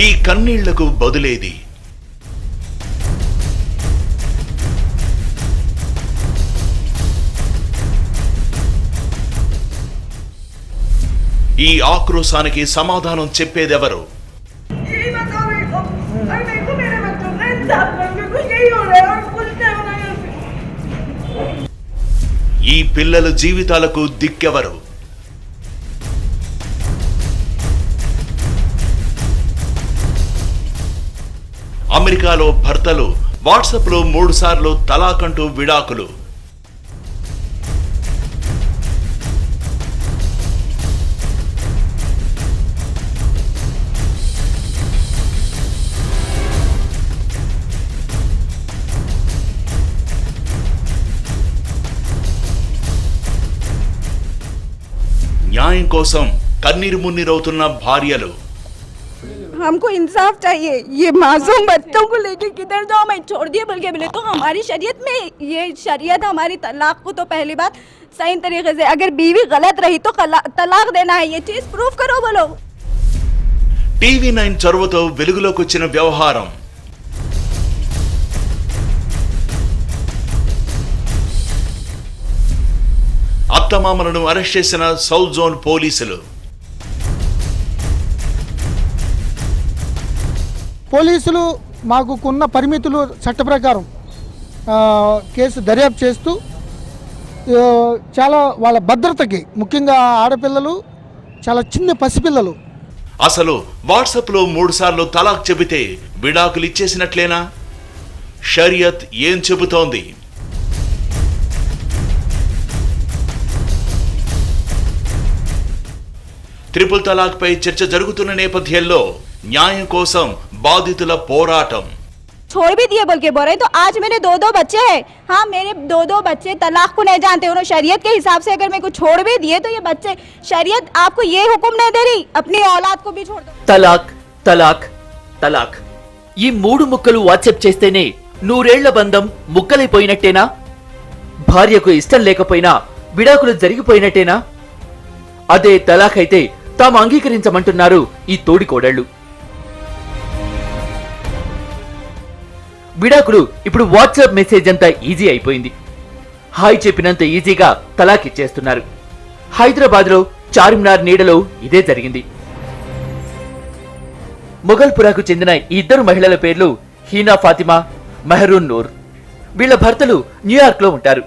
ఈ కన్నీళ్లకు బదులేది? ఈ ఆక్రోశానికి సమాధానం చెప్పేదెవరు? ఈ పిల్లల జీవితాలకు దిక్కెవరు? అమెరికాలో భర్తలు వాట్సాప్లో 3 సార్లు తలాకంటూ విడాకులు. న్యాయం కోసం కన్నీరు మున్నీరవుతున్న భార్యలు. हमको इंसाफ चाहिए। ये मासूम बच्चों को लेके किधर जाओ, मैं छोड़ दिए बल्कि बोले तो हमारी शरीयत में ये शरीयत हमारी तलाक को तो पहली बात सही तरीके से, अगर बीवी गलत रही तो तलाक देना है, ये चीज प्रूफ करो बोलो। TV9 చొరవతో వెలుగులోకి వచ్చిన వ్యవహారం. అత్తమామలను అరెస్ట్ చేసిన సౌత్ జోన్ పోలీసులు. పోలీసులు మాకున్న పరిమితులు చట్ట ప్రకారం కేసు దర్యాప్తు చేస్తూ చాలా వాళ్ళ భద్రతకి, ముఖ్యంగా ఆడపిల్లలు, చాలా చిన్న పసిపిల్లలు. అసలు వాట్సాప్లో 3 సార్లు తలాక్ చెబితే విడాకులు ఇచ్చేసినట్లేనా? షరియత్ ఏం చెబుతోంది? ట్రిపుల్ తలాక్ పై చర్చ జరుగుతున్న నేపథ్యంలో న్యాయం కోసం బాధితుల పోరాటం. छोड़ भी दिए बोल के बोल रहे, तो आज मेरे 2 बच्चे हैं। हाँ, मेरे 2 बच्चे तलाक को नहीं जानते, उन्होंने शरीयत के हिसाब से अगर मेरे को छोड़ भी दिए तो ये बच्चे, शरीयत आपको ये हुक्म नहीं दे रही अपनी औलाद को भी छोड़ दो। తలాక్ తలాక్ తలాక్ ఈ 3 ముక్కలు వాట్సాప్ చేస్తేనే 100 ఏళ్ల బంధం ముక్కలైపోయినట్టేనా? భార్యకు ఇష్టం లేకపోయినా విడాకులు జరిగిపోయినట్టేనా? అదే తలాక్ అయితే తాము అంగీకరించమంటున్నారు ఈ తోడికోడళ్లు. విడాకులు ఇప్పుడు వాట్సాప్ మెసేజ్ అంతా ఈజీ అయిపోయింది. హాయ్ చెప్పినంత ఈజీగా తలాక్ ఇచ్చేస్తున్నారు. హైదరాబాద్ లో చార్మినార్ నీడలో ఇదే జరిగింది. మొగల్పురాకు చెందిన ఈ 2 మహిళల పేర్లు హీనా ఫాతిమా, మెహరూన్ నూర్. వీళ్ల భర్తలు న్యూయార్క్ లో ఉంటారు.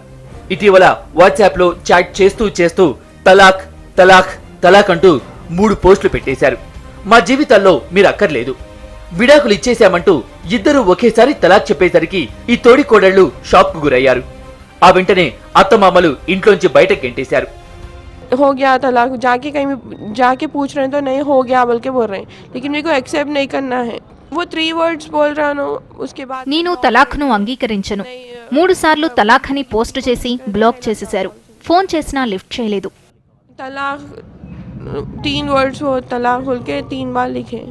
ఇటీవల వాట్సాప్ లో చాట్ చేస్తూ చేస్తూ తలాక్ తలాక్ తలాక్ అంటూ 3 పోస్టులు పెట్టేశారు. మా జీవితాల్లో మీరు అక్కర్లేదు, విడాకులు ఇచ్చేశామంటూ ఇద్దరు ఒకేసారి తలాక్ చెప్పేసరికి ఈ తోడి కోడళ్లు షాక్ కు గురయ్యారు. ఆ వెంటనే అత్తమామలు ఇంట్లోంచి బయటకు గెంటేశారు. हो गया तलाक, जाके कहीं जाके पूछ रहे हैं तो नहीं हो गया बोल के बोल रहे हैं, लेकिन मेरे को एक्सेप्ट नहीं करना है। वो 3 वर्ड्स बोल रहा ना, उसके बाद నేను తలాక్ను అంగీకరించను. 3 సార్లు తలాక్ అని పోస్ట్ చేసి బ్లాక్ చేసేశారు. ఫోన్ చేసినా లిఫ్ట్ చేయలేదు. तलाक 3 वर्ड्स वो तलाक बोल के 3 बार लिखे.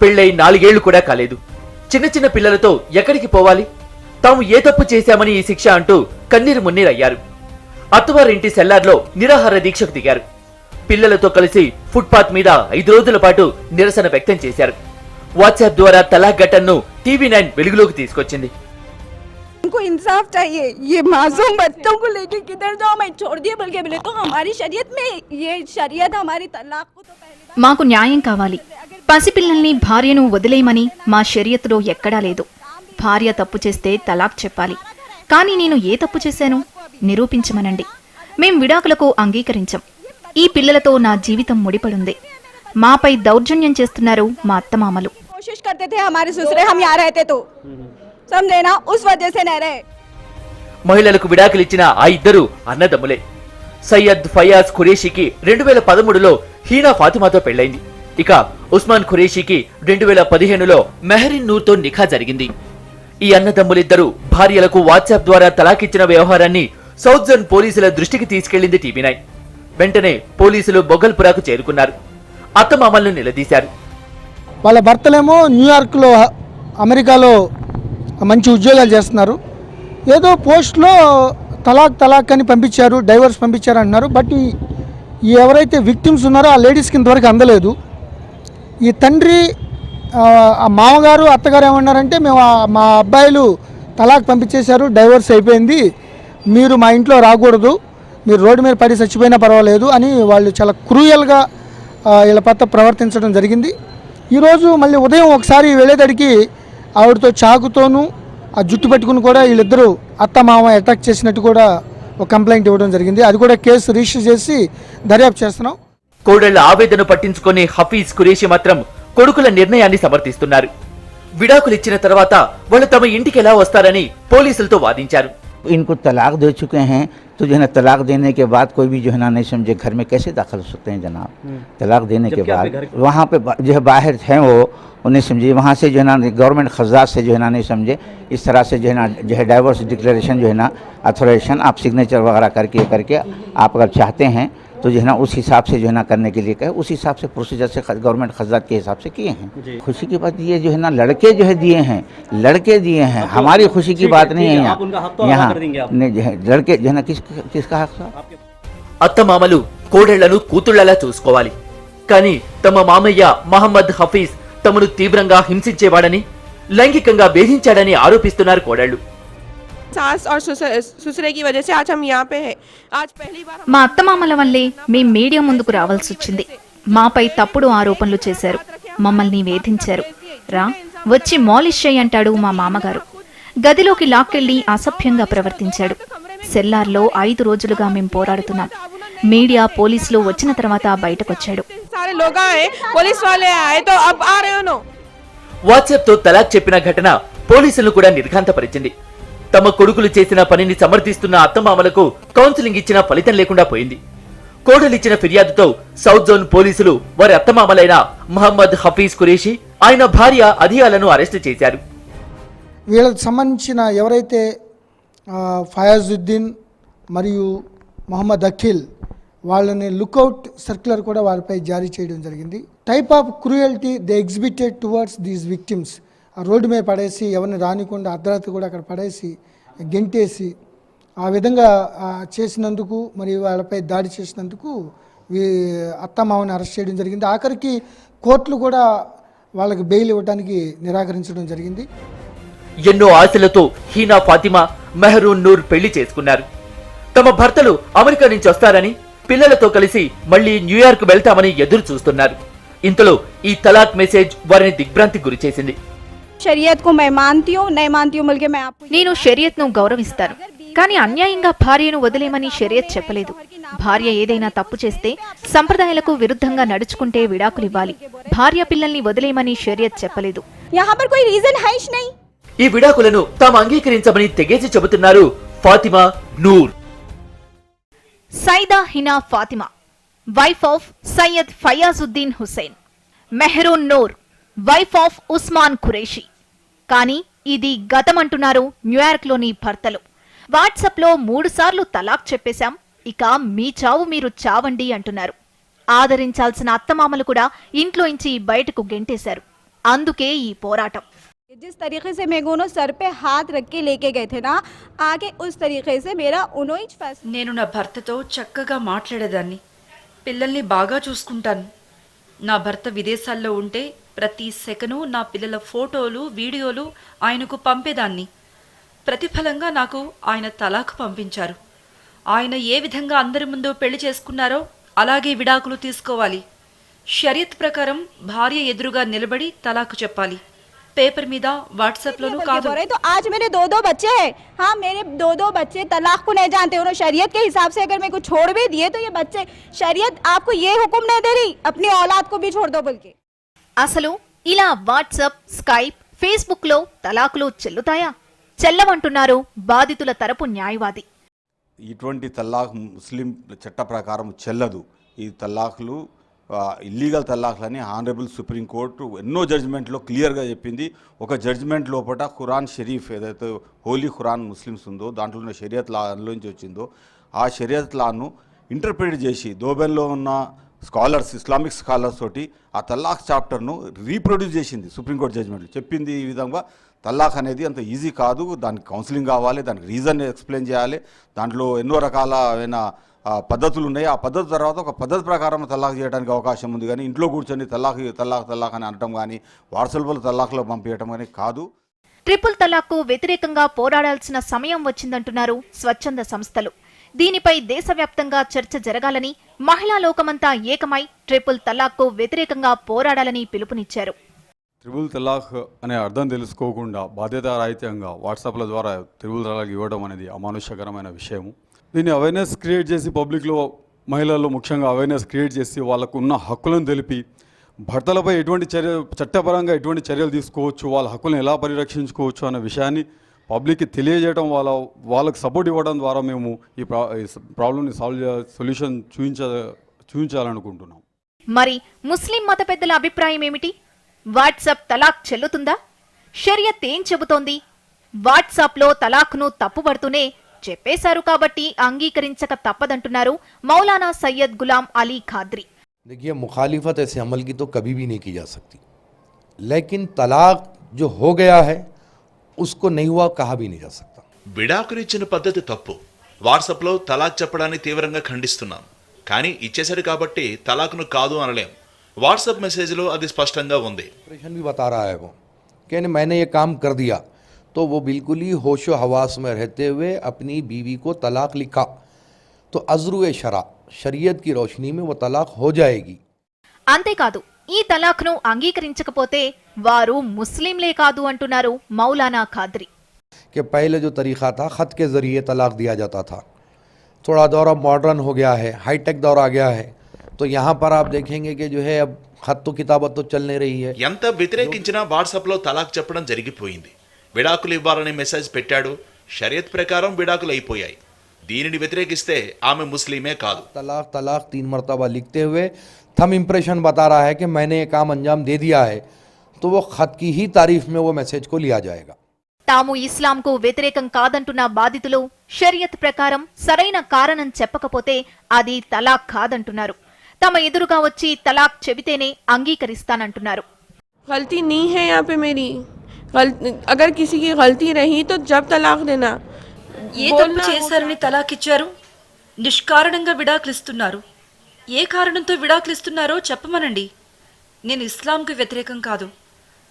పెళ్ళై 4 ఏళ్లు కూడా కాలేదు. చిన్న చిన్న పిల్లలతో ఎక్కడికి పోవాలి? తాము ఏ తప్పు చేశామని ఈ శిక్ష అంటూ కన్నీరు మున్నీరయ్యారు. అత్తవారింటి సెల్లార్లో నిరాహార దీక్షకు దిగారు. పిల్లలతో కలిసి ఫుట్పాత్ మీద 5 రోజుల పాటు నిరసన వ్యక్తం చేశారు. వాట్సాప్ ద్వారా తలాక్ ఘటనను TV9 వెలుగులోకి తీసుకొచ్చింది. हमको इंसाफ चाहिए। ये मासूम बच्चों को लेके किधर जाओ, मैं छोड़ दिए बल्कि बोले तो हमारी शरीयत में ये शरीयत हमारी तलाक को तो पहली మాకు న్యాయం కావాలి. పసిపిల్లల్ని భార్యను వదిలేయమని మా షరియత్లో ఎక్కడా లేదు. భార్య తప్పు చేస్తే తలాక్ చెప్పాలి. కానీ నేను ఏ తప్పు చేశాను? నిరూపించమనండి. మేం విడాకులకు అంగీకరించం. ఈ పిల్లలతో నా జీవితం ముడిపడుంది. మాపై దౌర్జన్యం చేస్తున్నారు మా అత్తమామలు. कोशिश करते थे हमारे ससुरे, हम यहाँ रहते तो समझे ना, उस वजह से नहीं रहे। మహిళలకు విడాకులిచ్చిన ఆ ఇద్దరు అన్నదమ్ములే. సయ్యద్ ఫయాజ్ ఖురేషీకి 2013లో హీనా ఫాతిమాతో పెళ్లైంది. ఇక ఉస్మాన్ ఖురేషీకి 2015లో మెహరీన్ నూర్తో నిఖా జరిగింది. ఈ అన్నదమ్ములిద్దరూ భార్యలకు వాట్సాప్ ద్వారా తలాకిచ్చిన వ్యవహారాన్ని సౌత్ జోన్ పోలీసుల దృష్టికి తీసుకెళ్లింది TV9. వెంటనే పోలీసులు మొగల్పురాకు చేరుకున్నారు. అత్తమామలను నిలదీశారు. వాళ్ళ భర్తలేమో న్యూయార్క్లో, అమెరికాలో మంచి ఉద్యోగాలు చేస్తున్నారు. ఏదో పోస్ట్లో తలాక్ తలాక్ అని పంపించారు, డైవర్స్ పంపించారు అంటున్నారు. బట్ ఈ ఎవరైతే విక్టిమ్స్ ఉన్నారో ఆ లేడీస్కి ఇంతవరకు అందలేదు. ఈ తండ్రి ఆ మామగారు అత్తగారు ఏమన్నారంటే మేము మా అబ్బాయిలు తలాక్ పంపించేశారు, డైవర్స్ అయిపోయింది, మీరు మా ఇంట్లో రాకూడదు, మీరు రోడ్డు మీద పడి చచ్చిపోయినా పర్వాలేదు అని వాళ్ళు చాలా క్రూయల్గా వీళ్ళ పట్ల ప్రవర్తించడం జరిగింది. ఈరోజు మళ్ళీ ఉదయం ఒకసారి వెళ్ళేదడికి ఆవిడతో చాకుతోనూ ఆ జుట్టు పట్టుకుని కూడా వీళ్ళిద్దరూ అత్త మామ అటాక్ చేసినట్టు కూడా ఒక కంప్లైంట్ ఇవ్వడం జరిగింది. అది కూడా కేసు రిజిస్టర్ చేసి దర్యాప్తు చేస్తున్నాం. కోడళ్ల ఆవేదన పట్టించుకునే హఫీజ్ ఖురేషీ మాత్రం కొడుకుల నిర్ణయాన్ని సమర్థిస్తున్నారు. విడాకులిచ్చిన తర్వాత వాళ్ళు తమ ఇంటికి ఎలా వస్తారని పోలీసులతో వాదించారు. इनको तलाक दे चुके हैं तो जो है ना तलाक देने के बाद कोई भी जो है ना नहीं समझे घर में कैसे दाखिल हो सकते हैं जनाब। तलाक देने के बाद वहाँ पे जो है बाहर हैं वो उन्हें समझे, वहाँ से जो है ना गवर्नमेंट खजात से जो है ना नहीं समझे इस तरह से जो है डाइवोर्स डिक्लेरेशन जो है ना अथोराइजेशन आप सिग्नेचर वगैरह करके आप अगर चाहते हैं तो जो है ना उस हिसाब से जो है ना करने के लिए कहे, उस हिसाब से प्रोसीजर से गवर्नमेंट खजात के हिसाब से किए हैं। खुशी की बात ये जो है ना लड़के जो है दिए हैं, लड़के दिए हैं, हमारी खुशी की बात नहीं है यहाँ नहीं जो है लड़के जो है ना किसका हक था। అత్తమామలు కోడళ్లను కూతుళ్లలా చూసుకోవాలి, కానీ తమ మామయ్య మహమ్మద్ హఫీజ్ తమను తీవ్రంగా హింసించేవాడని, లైంగికంగా వేధించాడని ఆరోపిస్తున్నారు కోడళ్లు. सास और ससुरे की वजह से आज हम यहाँ पे हैं। आज पहली बार మా అత్తమామల వల్లే మేం మీడియా ముందుకు రావాల్సి వచ్చింది. మాపై తప్పుడు ఆరోపణలు చేశారు, మమ్మల్ని వేధించారు. రా వచ్చి మాలిష్ చేయి అంటాడు మా మామగారు. గదిలోకి లాక్కెళ్లి అసభ్యంగా ప్రవర్తించాడు. సెల్లార్లో 5 రోజులుగా మేం పోరాడుతున్నాం. మీడియా పోలీసులు వచ్చిన తర్వాత బయటకొచ్చాడు. सारे लोग आए, पुलिस वाले आए तो अब आ रहे हो नो। వాట్సాప్ తో తలాక్ చెప్పిన ఘటన పోలీసులను కూడా నిర్ఘాంతపరిచింది. తమ కొడుకులు చేసిన పనిని సమర్థిస్తున్న అత్తమామలకు కౌన్సిలింగ్ ఇచ్చినా ఫలితం లేకుండా పోయింది. కోడలిచ్చిన ఫిర్యాదుతో సౌత్ జోన్ పోలీసులు వారి అత్తమామలైన మహమ్మద్ హఫీజ్ ఖురేషీ, ఆయన భార్య అధియాలను అరెస్టు చేశారు. వీళ్ళకి సంబంధించిన ఎవరైతే ఫయాజుద్దీన్ మరియు మొహమ్మద్ అఖిల్ వాళ్ళని లుకౌట్ సర్క్యులర్ కూడా వారిపై జారీ చేయడం జరిగింది. Type of cruelty they exhibited towards these victims, ఆ రోడ్డు మీద పడేసి ఎవరిని రానికుండా అర్ధరాత్రి కూడా అక్కడ పడేసి గెంటేసి ఆ విధంగా చేసినందుకు మరియు వాళ్ళపై దాడి చేసినందుకు అత్తమామని అరెస్ట్ చేయడం జరిగింది. ఆఖరికి కోర్టులు కూడా వాళ్ళకి బెయిల్ ఇవ్వడానికి నిరాకరించడం జరిగింది. ఎన్నో ఆశలతో హీనా ఫాతిమా, మెహరూన్ నూర్ పెళ్లి చేసుకున్నారు. తమ భర్తలు అమెరికా నుంచి వస్తారని, పిల్లలతో కలిసి మళ్లీ న్యూయార్క్ వెళ్తామని ఎదురు చూస్తున్నారు. ఇంతలో ఈ తలాక్ మెసేజ్ వారిని దిగ్భ్రాంతికి గురి చేసింది. शरीयत को मैं मानती हूँ नहीं मानती हूँ बल्कि मैं आपको నేను షరియత్ను గౌరవిస్తాను, కానీ అన్యాయంగా భార్యను వదిలేమని షరియత్ చెప్పలేదు. భార్య ఏదైనా తప్పు చేస్తే సంప్రదాయాలకు విరుద్ధంగా నడుచుకుంటే విడాకులివ్వాలి. భార్య పిల్లల్ని వదిలేమని షరియత్ చెప్పలేదు. यहाँ पर कोई रीजन है ही नहीं। ఈ విడాకులను తాము అంగీకరించమని తెగేసి చెబుతున్నారు Fatima, Noor. Saida Hina Fatima, wife of Syed Fayazuddin Hussain. Mehroon Noor, wife of Usman Qureshi. కానీ ఇది గతమంటున్నారు న్యూయార్క్లోని భర్తలు. వాట్సాప్లో 3 సార్లు తలాక్ చెప్పేశాం, ఇక మీ చావు మీరు చావండి అంటున్నారు. ఆదరించాల్సిన అత్తమామలు కూడా ఇంట్లోంచి బయటకు గెంటేశారు. అందుకే ఈ పోరాటం. जिस तरीके से मेरे को उन्होंने सर पे हाथ रख के लेके गए थे ना, आगे उस तरीके से मेरा उन्होंने फैसला। నేను నా భర్తతో చక్కగా మాట్లాడేదాన్ని, పిల్లల్ని బాగా చూసుకుంటాను. నా భర్త విదేశాల్లో ఉంటే ప్రతి సెకను నా పిల్లల ఫోటోలు, వీడియోలు ఆయనకు పంపేదాన్ని. ప్రతిఫలంగా నాకు ఆయన తలాక్ పంపించారు. ఆయన ఏ విధంగా అందరి ముందు పెళ్లి చేసుకున్నారో అలాగే విడాకులు తీసుకోవాలి. షరియత్ ప్రకారం భార్య ఎదురుగా నిలబడి తలాక్ చెప్పాలి. పేపర్ మీద వాట్సాప్ లోనూ కాదు. तो आज मेरे 2 बच्चे हैं। हाँ, मेरे 2 बच्चे तलाक को नहीं जानते। उन्होंने शरीयत के हिसाब से अगर मेरे को छोड़ भी दिए तो ये बच्चे, शरीयत आपको ये हुक्म नहीं दे रही अपनी औलाद को भी छोड़ दो बल्कि। అసలు ఇలా వాట్సాప్, స్కైప్, ఫేస్బుక్ లో తలాకులు చెల్లుతాయా? చెల్లవంటున్నారు బాధితుల తరపు న్యాయవాది. ఇటువంటి తల్లాక్ ముస్లిం చట్ట ప్రకారం చెల్లదు. ఈ తల్లాకులు ఇల్లీగల్ తల్లాకులని ఆనరబుల్ సుప్రీంకోర్టు ఎన్నో జడ్జిమెంట్లో క్లియర్గా చెప్పింది. ఒక జడ్జిమెంట్ లోపల ఖురాన్ షరీఫ్ ఏదైతే హోలీ ఖురాన్ ముస్లిమ్స్ ఉందో దాంట్లో ఉన్న షరియత్ లాలోంచి వచ్చిందో ఆ షరియత్ లాను ఇంటర్ప్రిట్ చేసి దోబెన్లో ఉన్న స్కాలర్స్, ఇస్లామిక్ స్కాలర్స్ తోటి ఆ తల్లాక్ చాప్టర్ను రీప్రొడ్యూస్ చేసింది. సుప్రీంకోర్టు జడ్జిమెంట్లో చెప్పింది ఈ విధంగా తల్లాక్ అనేది అంత ఈజీ కాదు, దానికి కౌన్సిలింగ్ కావాలి, దానికి రీజన్ ఎక్స్ప్లెయిన్ చేయాలి, దాంట్లో ఎన్నో రకాల పద్ధతులు ఉన్నాయి. ఆ పద్ధతి తర్వాత ఒక పద్ధతి ప్రకారం తల్లాక్ చేయడానికి అవకాశం ఉంది, కానీ ఇంట్లో కూర్చొని తల్లాక్ అని అనటం కానీ వాట్సాప్లో తల్లాక్లో పంపించడం కానీ కాదు. ట్రిపుల్ తలాక్కు వ్యతిరేకంగా పోరాడాల్సిన సమయం వచ్చిందంటున్నారు స్వచ్ఛంద సంస్థలు. దీనిపై దేశవ్యాప్తంగా చర్చ జరగాలని, మహిళా లోకమంతా ఏకమై ట్రిపుల్ తలాక్కు వ్యతిరేకంగా పోరాడాలని పిలుపునిచ్చారు. ట్రిపుల్ తలాక్ అనే అర్థం తెలుసుకోకుండా బాధ్యతారాహిత్యంగా వాట్సాప్ల ద్వారా ట్రిపుల్ తలాక్ ఇవ్వడం అనేది అమానుషకరమైన విషయము. దీన్ని అవేర్నెస్ క్రియేట్ చేసి పబ్లిక్లో మహిళల్లో ముఖ్యంగా అవేర్నెస్ క్రియేట్ చేసి వాళ్ళకు ఉన్న హక్కులను తెలిపి భర్తలపై చట్టపరంగా ఎటువంటి చర్యలు తీసుకోవచ్చు, వాళ్ళ హక్కులను ఎలా పరిరక్షించుకోవచ్చు అనే విషయాన్ని పబ్లిక్కి తెలియజేయడం, వాళ్ళకు సపోర్ట్ ఇవ్వడం ద్వారా మేము ఈ ప్రాబ్లమ్ని సొల్యూషన్ చూపించాలనుకుంటున్నాం. మరి ముస్లిం మత పెద్దల అభిప్రాయం ఏమిటి? వాట్సాప్ తలాక్ చెల్లుతుందా? షరియత్ ఏం చెబుతోంది? వాట్సాప్లో తలాక్ను తప్పుపడుతూనే చెప్పేశారు కాబట్టి అంగీకరించక తప్పదంటున్నారు మౌలానా సయ్యద్ గులాం అలీ ఖాద్రీ. देखिए, मुखालिफत ऐसे अमल की तो कभी भी नहीं की जा सकती, लेकिन तलाक जो हो गया है उसको नहीं हुआ कहा भी नहीं जा सकता. విడాకులిచ్చిన పద్ధతి తప్పు. వాట్సాప్లో తలాక్ చెప్పడాన్ని తీవ్రంగా ఖండిస్తున్నాం. కానీ ఇచ్చేశాడు కాబట్టి తలాక్ను కాదు అనలేం. వాట్సాప్ మెసేజ్లో అది స్పష్టంగా ఉంది. ऑपरेशन भी बता रहा है वो कि मैंने ये काम कर दिया, तो वो बिल्कुल ही होशो हवास में रहते हुए अपनी बीवी को तलाक लिखा, तो अज़्रुए शरा शरीयत की रोशनी में वो तलाक हो जाएगी. అంతేకాదు, ఈ తలాక్ను అంగీకరించకపోతే వారు ముస్లింలే కాదు అంటున్నారు మౌలానా ఖాద్రీ. कि पहले जो तरीक़ा था ख़त के ज़रिए तलाक दिया जाता था, थोड़ा दौर अब मॉडर्न हो गया है, हाईटेक दौर आ गया है, तो यहाँ पर आप देखेंगे कि जो है अब ख़त तो किताबत तो चल नहीं रही है. ఎంత వ్యతిరేకించినా వాట్సాప్లో తలాక్ చెప్పడం జరిగిపోయింది. విడాకులు ఇవ్వాలనే మెసేజ్ పెట్టాడు. షరియత్ ప్రకారం విడాకులు అయిపోయాయి. దీనిని వ్యతిరేకిస్తే ఆమె ముస్లిమే కాదు. तलाक तलाक 3 मरतबा लिखते हुए थम इम्प्रेशन बता रहा है कि मैंने ये काम अंजाम दे दिया है, तो वो ख़त की ही तारीफ में वो मैसेज को लिया जाएगा. తాము ఇస్లాంకు వ్యతిరేకం కాదంటున్న బాధితులు షరియత్ ప్రకారం సరైన కారణం చెప్పకపోతే అది తలాక్ కాదంటున్నారు. తమ ఎదురుగా వచ్చి తలాక్ చెబితేనే అంగీకరిస్తానంటున్నారు. गलती नहीं है यहाँ पे मेरी, अगर किसी की गलती रही तो जब तलाक देना. ఏ తప్పు చేశారని తలాక్ ఇచ్చారు? నిష్కారణంగా విడాకులు ఇస్తున్నారు. ఏ కారణంతో విడాకులు ఇస్తున్నారో చెప్పమనండి. నేను ఇస్లాంకు వ్యతిరేకం కాదు.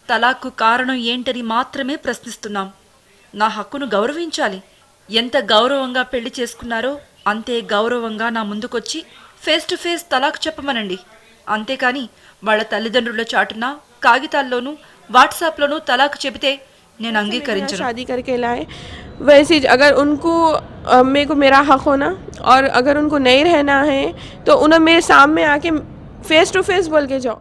తలాక్కు కారణం ఏంటని మాత్రమే ప్రశ్నిస్తున్నాం. నా హక్కును గౌరవించాలి. ఎంత గౌరవంగా పెళ్లి చేసుకున్నారో అంతే గౌరవంగా నా ముందుకొచ్చి ఫేస్ టు ఫేస్ తలాక్ చెప్పమనండి. అంతేకాని వాళ్ళ తల్లిదండ్రుల చాటున కాగితాల్లోనూ వాట్సాప్లోనూ తలాక్ చెబితే నేను అంగీకరించను. शादी करके लाए वैसे अगर उनको मेरे को मेरा हक होना, और अगर उनको नहीं रहना है तो उन्हें मेरे सामने आके फेस टू फेस बोल के जाओ.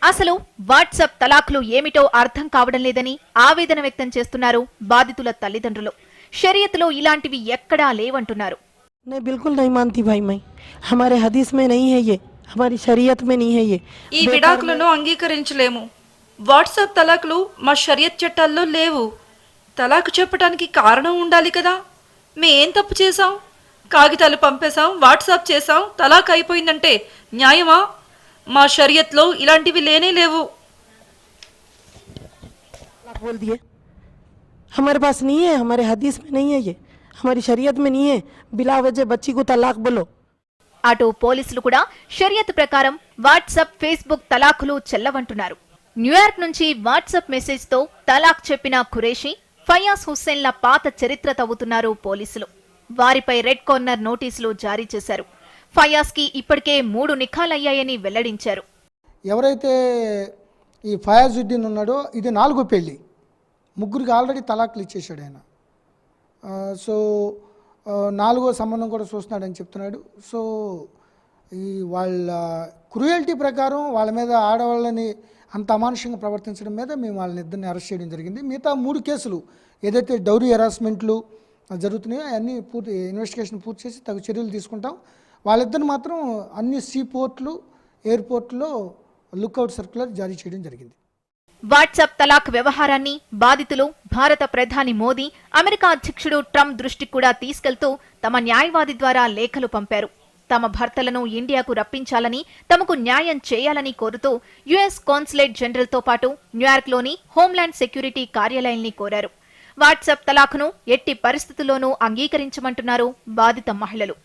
అసలు వాట్సాప్ తలాక్లు ఏమిటో అర్థం కావడం లేదని ఆవేదన వ్యక్తం చేస్తున్నారు బాధితుల తల్లిదండ్రులు. షరియత్లో ఇలాంటివి ఎక్కడా లేవంటున్నారు. नहीं, बिल्कुल नहीं मानती भाई मैं. हमारे हदीस में नहीं है ये, हमारी शरीयत में नहीं है ये. ఈ విడాకులను అంగీకరించలేము. వాట్సాప్ తలాక్లు మా షరియత్ చట్టాల్లో లేవు. తలాక్ చెప్పడానికి కారణం ఉండాలి కదా. మేం తప్పు చేసాం? కాగితాలు పంపేశాం, వాట్సాప్ చేసాం, తలాక్ అయిపోయిందంటే న్యాయమా? మా షరియత్లో ఇలాంటివి లేనే లేవు. बोल दिए हमारे पास नहीं है, हमारे हदीस में नहीं है ये, हमारी शरीयत में नहीं है. बिला वजह बच्ची को तलाक बोलो. అటు పోలీసులు కూడా షరియత్ ప్రకారం వాట్సాప్, ఫేస్బుక్ తలాకులు చెల్లవంటున్నారు. న్యూయార్క్ నుంచి వాట్సాప్ మెసేజ్తో తలాక్ చెప్పిన ఖురేషీ, ఫయాజ్ హుస్సేన్ల పాత చరిత్ర తవ్వుతున్నారు పోలీసులు. వారిపై రెడ్ కార్నర్ నోటీసులు జారీ చేశారు. ఫయాజ్కి ఇప్పటికే 3 నిఖాలయ్యాయని వెల్లడించారు. ఎవరైతే ఈ ఫయాజుద్దీన్ ఉన్నాడో ఇది 4వ పెళ్ళి. 3కి ఆల్రెడీ తలాక్లు ఇచ్చేసాడు ఆయన. సో 4వ సంబంధం కూడా చూస్తున్నాడని చెప్తున్నాడు. సో ఈ వాళ్ళ క్రూయల్టీ ప్రకారం వాళ్ళ మీద ఆడవాళ్ళని అంత అమానుషంగా ప్రవర్తించడం మీద మేము వాళ్ళని ఇద్దరిని అరెస్ట్ చేయడం జరిగింది. మిగతా 3 కేసులు ఏదైతే డౌరీ హెరాస్మెంట్లు జరుగుతున్నాయో అవన్నీ పూర్తి ఇన్వెస్టిగేషన్ పూర్తి చేసి తగు చర్యలు తీసుకుంటాం. వాళ్ళిద్దరిని మాత్రం అన్ని సీ పోర్ట్లు, ఎయిర్పోర్ట్లో లుక్అవుట్ సర్క్యులర్ జారీ చేయడం జరిగింది. వాట్సాప్ తలాక్ వ్యవహారాన్ని బాధితులు భారత ప్రధాని మోదీ, అమెరికా అధ్యక్షుడు ట్రంప్ దృష్టికి కూడా తీసుకెళ్తూ తమ న్యాయవాది ద్వారా లేఖలు పంపారు. తమ భర్తలను ఇండియాకు రప్పించాలని, తమకు న్యాయం చేయాలని కోరుతూ యుఎస్ కాన్సులేట్ జనరల్తో పాటు న్యూయార్క్లోని హోంల్యాండ్ సెక్యూరిటీ కార్యాలయాల్ని కోరారు. వాట్సాప్ తలాక్ను ఎట్టి పరిస్థితుల్లోనూ అంగీకరించమంటున్నారు బాధిత మహిళలు.